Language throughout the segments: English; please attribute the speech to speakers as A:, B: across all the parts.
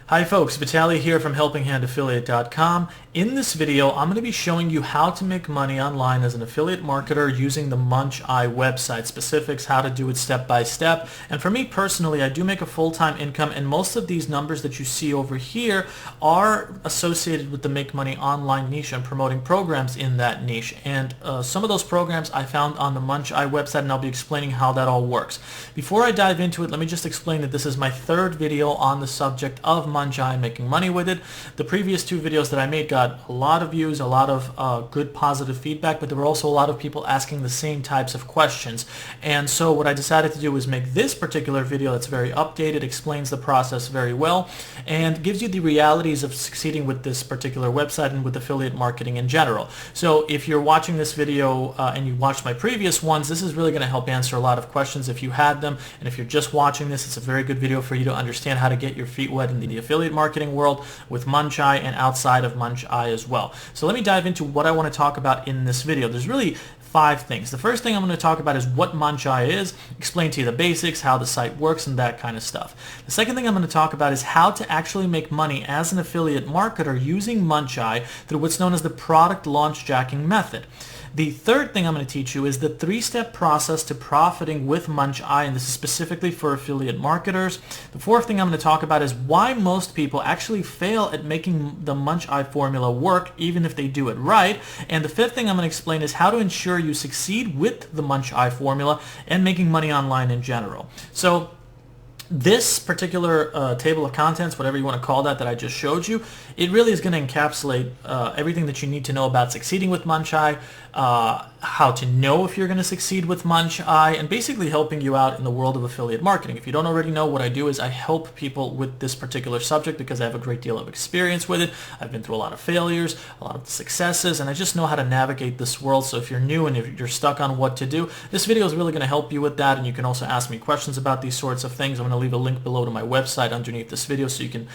A: Hi folks, Vitaly here from HelpingHandAffiliate.com. In this video, I'm going to be showing you how to make money online as an affiliate marketer using the Muncheye website, specifics, how to do it step by step. And for me personally, I do make a full-time income, and most of these numbers that you see over here are associated with the Make Money Online niche and promoting programs in that niche. And some of those programs I found on the Muncheye website, and I'll be explaining how that all works. Before I dive into it, let me just explain that this is my third video on the subject of Muncheye, making money with it. The previous two videos that I made got a lot of views, a lot of good positive feedback, but there were also a lot of people asking the same types of questions. And so what I decided to do is make this particular video that's very updated, explains the process very well, and gives you the realities of succeeding with this particular website and with affiliate marketing in general. So if you're watching this video and you watched my previous ones, this is really going to help answer a lot of questions if you had them. And if you're just watching this, it's a very good video for you to understand how to get your feet wet in the affiliate marketing world with Muncheye and outside of Muncheye as well. So let me dive into what I want to talk about in this video. There's really 5 things. The first thing I'm going to talk about is what Muncheye is, explain to you the basics, how the site works, and that kind of stuff. The second thing I'm going to talk about is how to actually make money as an affiliate marketer using Muncheye through what's known as the product launch jacking method. The third thing I'm going to teach you is the 3-step process to profiting with Muncheye, and this is specifically for affiliate marketers. The fourth thing I'm going to talk about is why most people actually fail at making the Muncheye formula work, even if they do it right. And the fifth thing I'm going to explain is how to ensure you succeed with the Muncheye formula and making money online in general. So this particular table of contents, whatever you want to call that I just showed you, it really is going to encapsulate everything that you need to know about succeeding with Muncheye, how to know if you're going to succeed with Muncheye, and basically helping you out in the world of affiliate marketing. If you don't already know, what I do is I help people with this particular subject because I have a great deal of experience with it. I've been through a lot of failures, a lot of successes, and I just know how to navigate this world. So if you're new and if you're stuck on what to do, this video is really going to help you with that, and you can also ask me questions about these sorts of things. I'm going to leave a link below to my website underneath this video so you can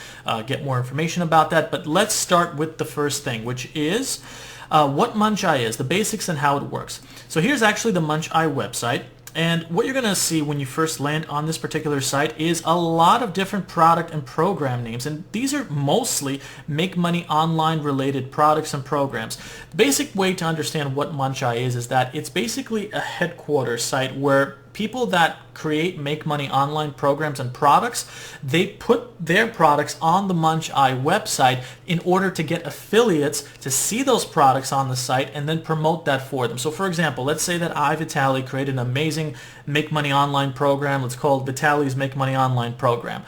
A: get more information about that. But let's start with the first thing, which is what Muncheye is, the basics and how it works. So here's actually the Muncheye website. And what you're going to see when you first land on this particular site is a lot of different product and program names. And these are mostly make money online related products and programs. The basic way to understand what Muncheye is that it's basically a headquarters site where people that create make money online programs and products, they put their products on the Muncheye website in order to get affiliates to see those products on the site and then promote that for them. So for example, let's say that I, Vitaly, created an amazing make money online program. Let's call it Vitaly's Make Money Online Program.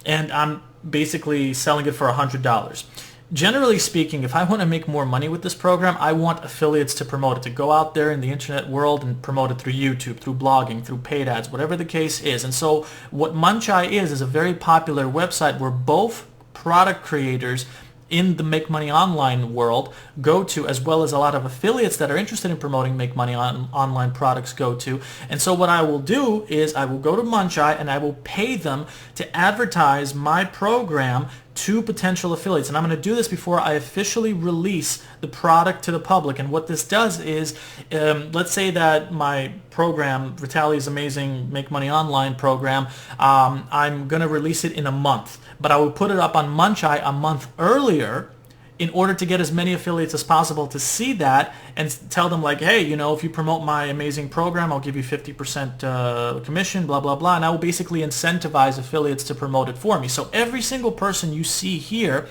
A: And I'm basically selling it for $100. Generally speaking, if I want to make more money with this program, I want affiliates to promote it, to go out there in the internet world and promote it through YouTube, through blogging, through paid ads, whatever the case is. And so what Muncheye is a very popular website where both product creators in the Make Money Online world go to, as well as a lot of affiliates that are interested in promoting Make Money Online products go to. And so what I will do is I will go to Muncheye and I will pay them to advertise my program to potential affiliates. And I'm going to do this before I officially release the product to the public. And what this does is, let's say that my program, Vitaly's Amazing Make Money Online program, I'm going to release it in a month. But I will put it up on Muncheye a month earlier in order to get as many affiliates as possible to see that and tell them like, hey, you know, if you promote my amazing program, I'll give you 50% commission, blah, blah, blah. And I will basically incentivize affiliates to promote it for me. So every single person you see here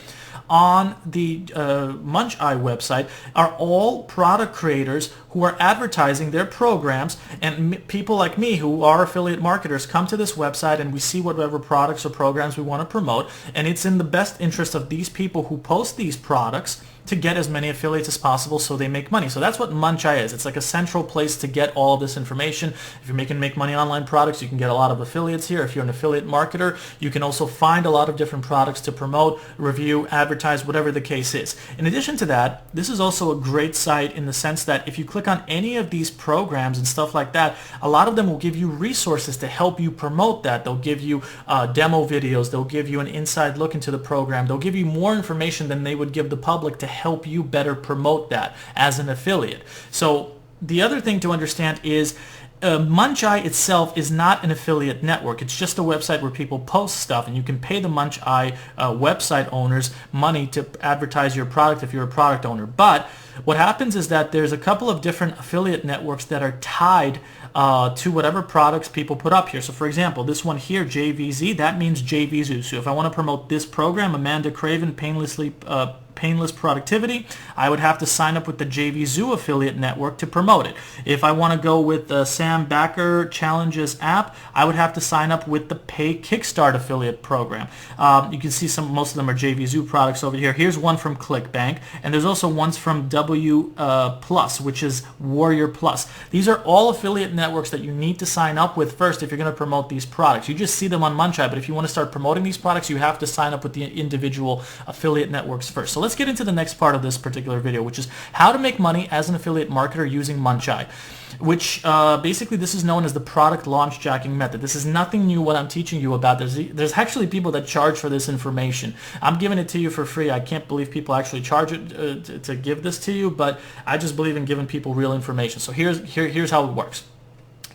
A: on the Muncheye website are all product creators who are advertising their programs, and people like me who are affiliate marketers come to this website and we see whatever products or programs we want to promote, and it's in the best interest of these people who post these products to get as many affiliates as possible so they make money. So that's what Muncheye is. It's like a central place to get all this information. If you're making Make Money Online products, you can get a lot of affiliates here. If you're an affiliate marketer, you can also find a lot of different products to promote, review, advertise, whatever the case is. In addition to that, this is also a great site in the sense that if you click on any of these programs and stuff like that, a lot of them will give you resources to help you promote that. They'll give you demo videos. They'll give you an inside look into the program. They'll give you more information than they would give the public to help you better promote that as an affiliate. So the other thing to understand is Muncheye itself is not an affiliate network. It's just a website where people post stuff, and you can pay the Muncheye website owners money to advertise your product if you're a product owner. But what happens is that there's a couple of different affiliate networks that are tied to whatever products people put up here. So for example, this one here, JVZ, that means JVZoo. So if I want to promote this program, Amanda Craven, Painless Productivity, I would have to sign up with the JVZoo affiliate network to promote it. If I want to go with the Sam Backer Challenges app, I would have to sign up with the Pay Kickstart affiliate program. You can see most of them are JVZoo products over here. Here's one from ClickBank, and there's also ones from W Plus, which is Warrior Plus. These are all affiliate networks that you need to sign up with first if you're going to promote these products. You just see them on Muncheye, but if you want to start promoting these products, you have to sign up with the individual affiliate networks first. So let's get into the next part of this particular video, which is how to make money as an affiliate marketer using Muncheye, which basically this is known as the product launch jacking method. This is nothing new what I'm teaching you about. There's actually people that charge for this information. I'm giving it to you for free. I can't believe people actually charge it to give this to you, but I just believe in giving people real information. So here's how it works.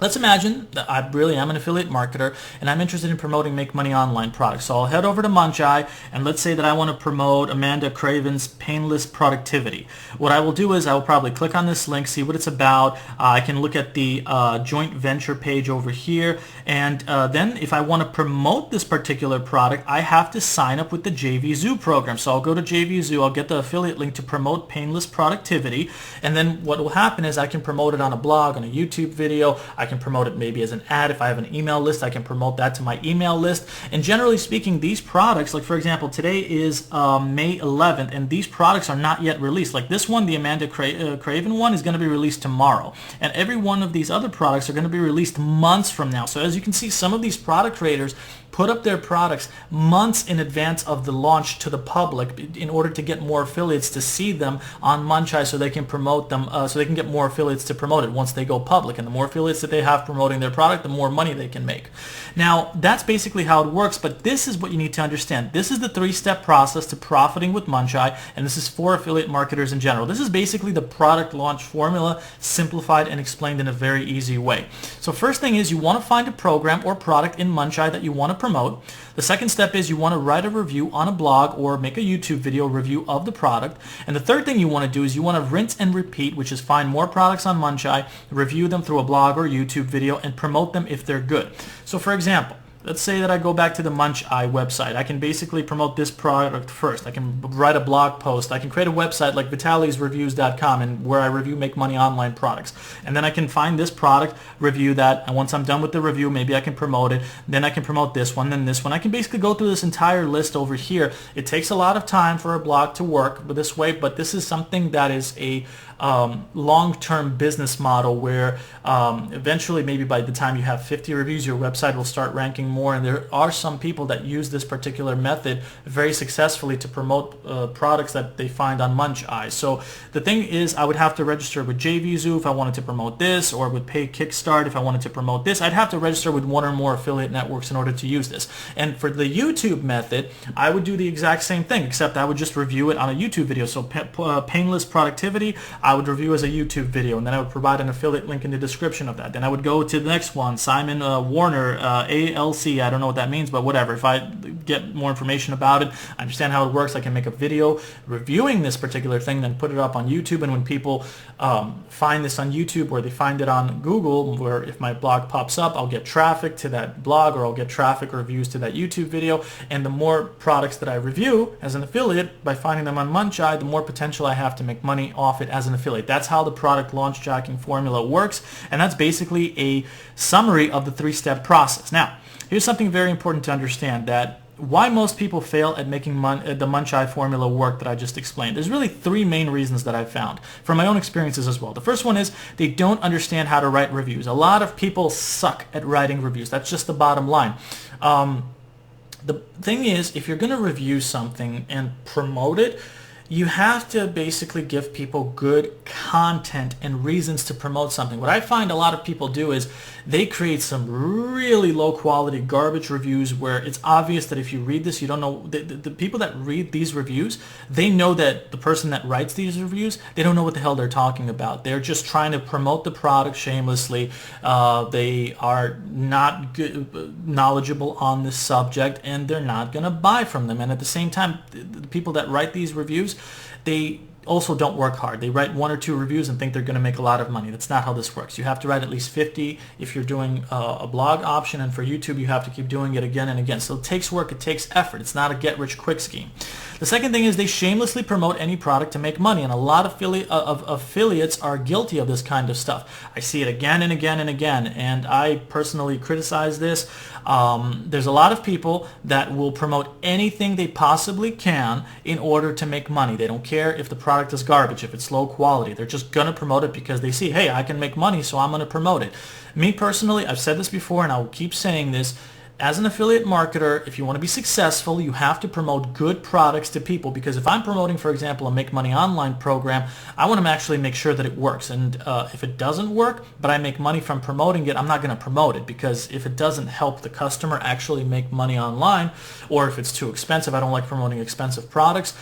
A: Let's imagine that I really am an affiliate marketer and I'm interested in promoting Make Money Online products. So I'll head over to Muncheye and let's say that I want to promote Amanda Craven's Painless Productivity. What I will do is I will probably click on this link, see what it's about. I can look at the joint venture page over here, and then if I want to promote this particular product, I have to sign up with the JVZoo program. So I'll go to JVZoo, I'll get the affiliate link to promote Painless Productivity, and then what will happen is I can promote it on a blog, on a YouTube video. I can promote it maybe as an ad. If I have an email list, I can promote that to my email list. And generally speaking, these products, like for example, today is May 11th, and these products are not yet released. Like this one, the Amanda Craven one, is going to be released tomorrow. And every one of these other products are going to be released months from now. So as you can see, some of these product creators put up their products months in advance of the launch to the public in order to get more affiliates to see them on Muncheye so they can promote them, so they can get more affiliates to promote it once they go public. And the more affiliates that they have promoting their product, the more money they can make. Now, that's basically how it works, but this is what you need to understand. This is the three-step process to profiting with Muncheye, and this is for affiliate marketers in general. This is basically the product launch formula simplified and explained in a very easy way. So first thing is you want to find a program or product in Muncheye that you want to promote. The second step is you want to write a review on a blog or make a YouTube video review of the product. And the third thing you want to do is you want to rinse and repeat, which is find more products on Muncheye, review them through a blog or YouTube video, and promote them if they're good. So for example, let's say that I go back to the Muncheye website. I can basically promote this product first. I can write a blog post. I can create a website like vitalisreviews.com and where I review Make Money Online products. And then I can find this product, review that, and once I'm done with the review, maybe I can promote it. Then I can promote this one, then this one. I can basically go through this entire list over here. It takes a lot of time for a blog to work this way, but this is something that is a long-term business model where eventually, maybe by the time you have 50 reviews, your website will start ranking more. And there are some people that use this particular method very successfully to promote products that they find on Muncheye. So the thing is, I would have to register with JVZoo if I wanted to promote this, or with Pay Kickstart if I wanted to promote this. I'd have to register with one or more affiliate networks in order to use this. And for the YouTube method, I would do the exact same thing, except I would just review it on a YouTube video. So Painless Productivity, I would review as a YouTube video, and then I would provide an affiliate link in the description of that. Then I would go to the next one, Simon Warner, ALC, I don't know what that means, but whatever. If I get more information about it, I understand how it works, I can make a video reviewing this particular thing, then put it up on YouTube. And when people find this on YouTube, or they find it on Google, where if my blog pops up, I'll get traffic to that blog, or I'll get traffic or views to that YouTube video. And the more products that I review as an affiliate by finding them on Muncheye, the more potential I have to make money off it as an affiliate. That's how the product launch jacking formula works, and that's basically a summary of the three-step process. Now, here's something very important to understand, that why most people fail at making the Muncheye formula work that I just explained. There's really three main reasons that I've found from my own experiences as well. The first one is they don't understand how to write reviews. A lot of people suck at writing reviews. That's just the bottom line. The thing is, if you're going to review something and promote it, You have to basically give people good content and reasons to promote something. What I find a lot of people do is they create some really low quality garbage reviews where it's obvious that if you read this, you don't know, the people that read these reviews, they know that the person that writes these reviews, they don't know what the hell they're talking about. They're just trying to promote the product shamelessly. They are not knowledgeable on this subject, and they're not going to buy from them. And at the same time, the people that write these reviews, they also don't work hard. They write 1 or 2 reviews and think they're going to make a lot of money. That's not how this works. You have to write at least 50 if you're doing a blog option, and for YouTube you have to keep doing it again and again. So it takes work, it takes effort. It's not a get-rich-quick scheme. The second thing is they shamelessly promote any product to make money, and a lot of affiliates are guilty of this kind of stuff. I see it again and again and again, and I personally criticize this. There's a lot of people that will promote anything they possibly can in order to make money. They don't care if the product is garbage, if it's low quality. They're just going to promote it because they see, hey, I can make money, so I'm going to promote it. Me personally, I've said this before, and I will keep saying this. As an affiliate marketer, if you want to be successful, you have to promote good products to people, because if I'm promoting, for example, a Make Money Online program, I want to actually make sure that it works. And if it doesn't work, but I make money from promoting it, I'm not going to promote it, because if it doesn't help the customer actually make money online, or if it's too expensive, I don't like promoting expensive products,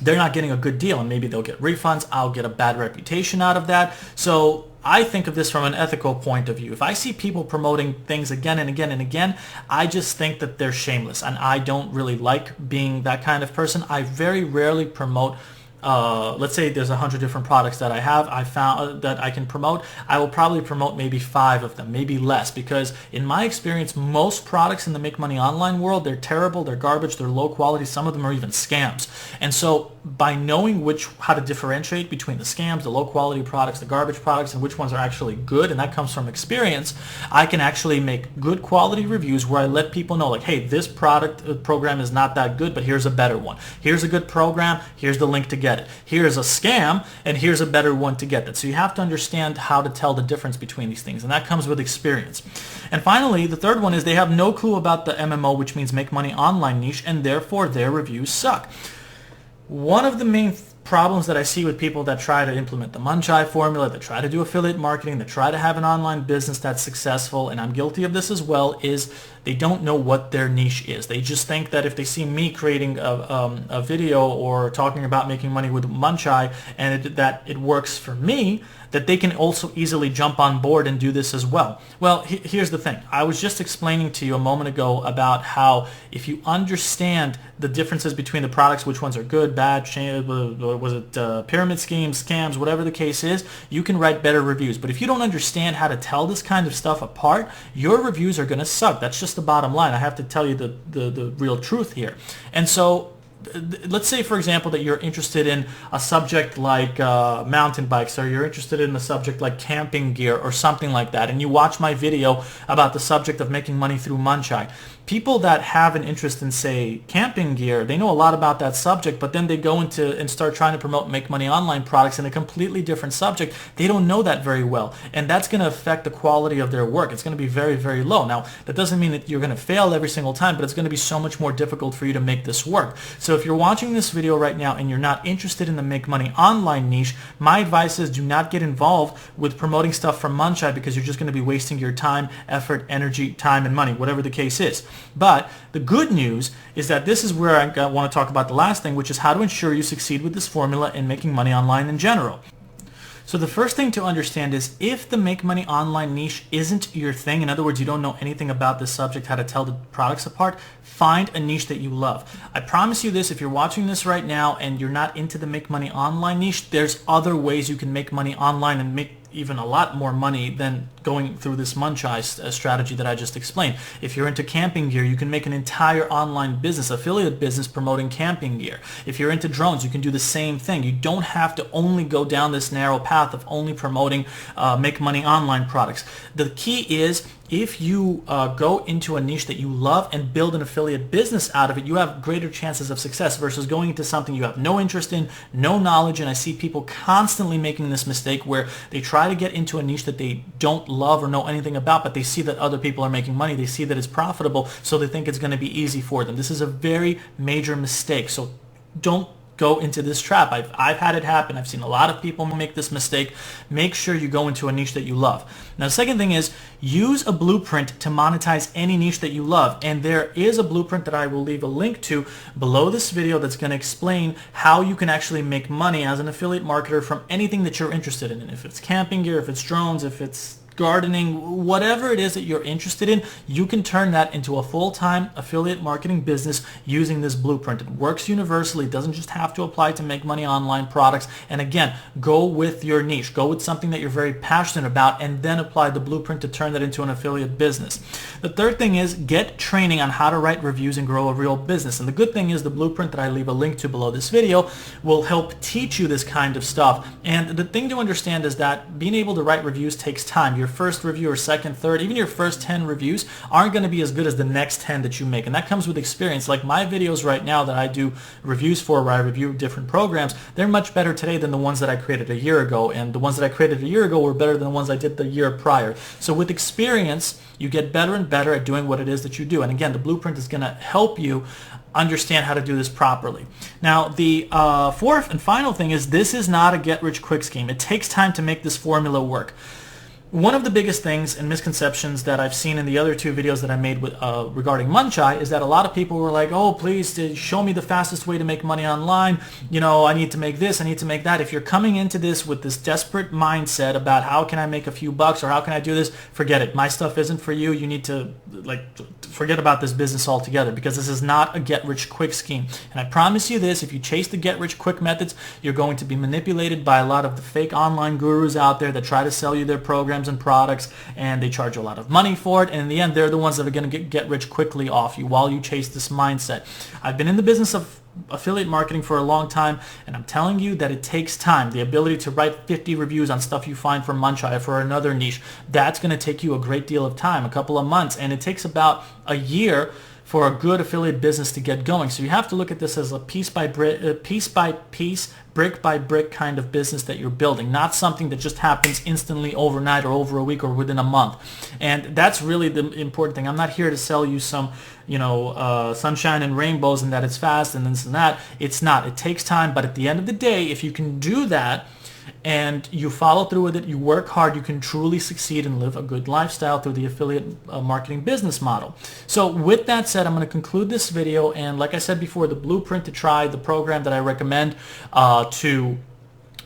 A: they're not getting a good deal, and maybe they'll get refunds. I'll get a bad reputation out of that. So I think of this from an ethical point of view. If I see people promoting things again and again and again, I just think that they're shameless, and I don't really like being that kind of person. I very rarely promote. Let's say there's 100 different products that I found that I can promote. I will probably promote maybe 5 of them, maybe less, because in my experience, most products in the Make Money Online world, they're terrible, they're garbage, they're low quality. Some of them are even scams. And so by knowing how to differentiate between the scams, the low quality products, the garbage products, and which ones are actually good, and that comes from experience, I can actually make good quality reviews where I let people know, like, hey, this program is not that good, but here's a better one. Here's a good program, here's the link to get it. Here's a scam, and here's a better one to get that. So you have to understand how to tell the difference between these things, and that comes with experience. And finally, the third one is they have no clue about the MMO, which means Make Money Online niche, and therefore their reviews suck. One of the main problems that I see with people that try to implement the Muncheye formula, that try to do affiliate marketing, that try to have an online business that's successful, and I'm guilty of this as well, is they don't know what their niche is. They just think that if they see me creating a video or talking about making money with Muncheye, and that it works for me, that they can also easily jump on board and do this as well. Well, here's the thing. I was just explaining to you a moment ago about how if you understand the differences between the products, which ones are good, bad, pyramid schemes, scams, whatever the case is, you can write better reviews. But if you don't understand how to tell this kind of stuff apart, your reviews are going to suck. That's just the bottom line. I have to tell you the real truth here. And so let's say, for example, that you're interested in a subject like mountain bikes, or you're interested in a subject like camping gear or something like that, and you watch my video about the subject of making money through Muncheye. People that have an interest in, say, camping gear, they know a lot about that subject, but then they go into and start trying to promote Make Money Online products in a completely different subject. They don't know that very well, and that's going to affect the quality of their work. It's going to be very, very low. Now, that doesn't mean that you're going to fail every single time, but it's going to be so much more difficult for you to make this work. So if you're watching this video right now and you're not interested in the Make Money Online niche, my advice is do not get involved with promoting stuff from Muncheye, because you're just going to be wasting your time, effort, energy, time, and money, whatever the case is. But the good news is that this is where I want to talk about the last thing, which is how to ensure you succeed with this formula in making money online in general. So the first thing to understand is, if the Make Money Online niche isn't your thing, in other words, you don't know anything about this subject, how to tell the products apart, find a niche that you love. I promise you this, if you're watching this right now and you're not into the Make Money Online niche, there's other ways you can make money online and make even a lot more money than going through this Muncheye strategy that I just explained. If you're into camping gear, you can make an entire online business, affiliate business, promoting camping gear. If you're into drones, you can do the same thing. You don't have to only go down this narrow path of only promoting Make Money Online products. The key is, if you go into a niche that you love and build an affiliate business out of it, you have greater chances of success versus going into something you have no interest in, no knowledge. And I see people constantly making this mistake where they try to get into a niche that they don't love or know anything about, but they see that other people are making money, they see that it's profitable, so they think it's going to be easy for them. This is a very major mistake. So don't go into this trap. I've had it happen. I've seen a lot of people make this mistake. Make sure you go into a niche that you love. Now, the second thing is use a blueprint to monetize any niche that you love. And there is a blueprint that I will leave a link to below this video that's going to explain how you can actually make money as an affiliate marketer from anything that you're interested in. And if it's camping gear, if it's drones, if it's gardening, whatever it is that you're interested in, you can turn that into a full-time affiliate marketing business using this blueprint. It works universally. It doesn't just have to apply to make money online products. And again, go with your niche. Go with something that you're very passionate about and then apply the blueprint to turn that into an affiliate business. The third thing is get training on how to write reviews and grow a real business. And the good thing is the blueprint that I leave a link to below this video will help teach you this kind of stuff. And the thing to understand is that being able to write reviews takes time. Your first review or second, third, even your first 10 reviews aren't going to be as good as the next 10 that you make. And that comes with experience. Like my videos right now that I do reviews for, where I review different programs, they're much better today than the ones that I created a year ago. And the ones that I created a year ago were better than the ones I did the year prior. So with experience, you get better and better at doing what it is that you do. And again, the blueprint is going to help you understand how to do this properly. Now, the fourth and final thing is this is not a get-rich-quick scheme. It takes time to make this formula work. One of the biggest things and misconceptions that I've seen in the other two videos that I made with, regarding Muncheye is that a lot of people were like, oh, please show me the fastest way to make money online. You know, I need to make this, I need to make that. If you're coming into this with this desperate mindset about how can I make a few bucks or how can I do this, forget it. My stuff isn't for you. You need to forget about this business altogether, because this is not a get-rich-quick scheme. And I promise you this, if you chase the get-rich-quick methods, you're going to be manipulated by a lot of the fake online gurus out there that try to sell you their programs and products, and they charge you a lot of money for it, and in the end they're the ones that are going to get rich quickly off you while you chase this mindset. I've been in the business of affiliate marketing for a long time, and I'm telling you that it takes time. The ability to write 50 reviews on stuff you find from Muncheye for another niche, that's going to take you a great deal of time, a couple of months, and it takes about a year for a good affiliate business to get going. So you have to look at this as a piece by piece, brick by brick kind of business that you're building, not something that just happens instantly overnight or over a week or within a month. And that's really the important thing. I'm not here to sell you some, sunshine and rainbows and that it's fast and this and that. It's not. It takes time, but at the end of the day, if you can do that and you follow through with it, you work hard, you can truly succeed and live a good lifestyle through the affiliate marketing business model. So with that said, I'm going to conclude this video, and like I said before, the blueprint to try, the program that I recommend to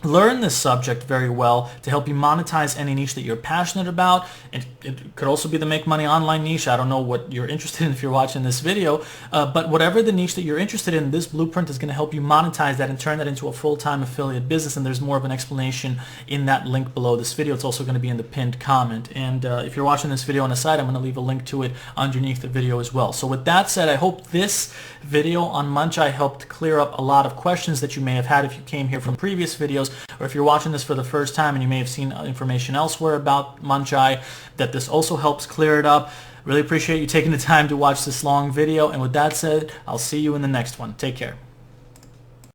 A: learn this subject very well to help you monetize any niche that you're passionate about. And it could also be the make money online niche. I don't know what you're interested in if you're watching this video, but whatever the niche that you're interested in, this blueprint is going to help you monetize that and turn that into a full-time affiliate business. And there's more of an explanation in that link below this video. It's also going to be in the pinned comment. And if you're watching this video on the side, I'm going to leave a link to it underneath the video as well. So with that said, I hope this video on Muncheye helped clear up a lot of questions that you may have had if you came here from previous videos, or if you're watching this for the first time and you may have seen information elsewhere about Muncheye, that this also helps clear it up. Really appreciate you taking the time to watch this long video, and with that said, I'll see you in the next one. Take care.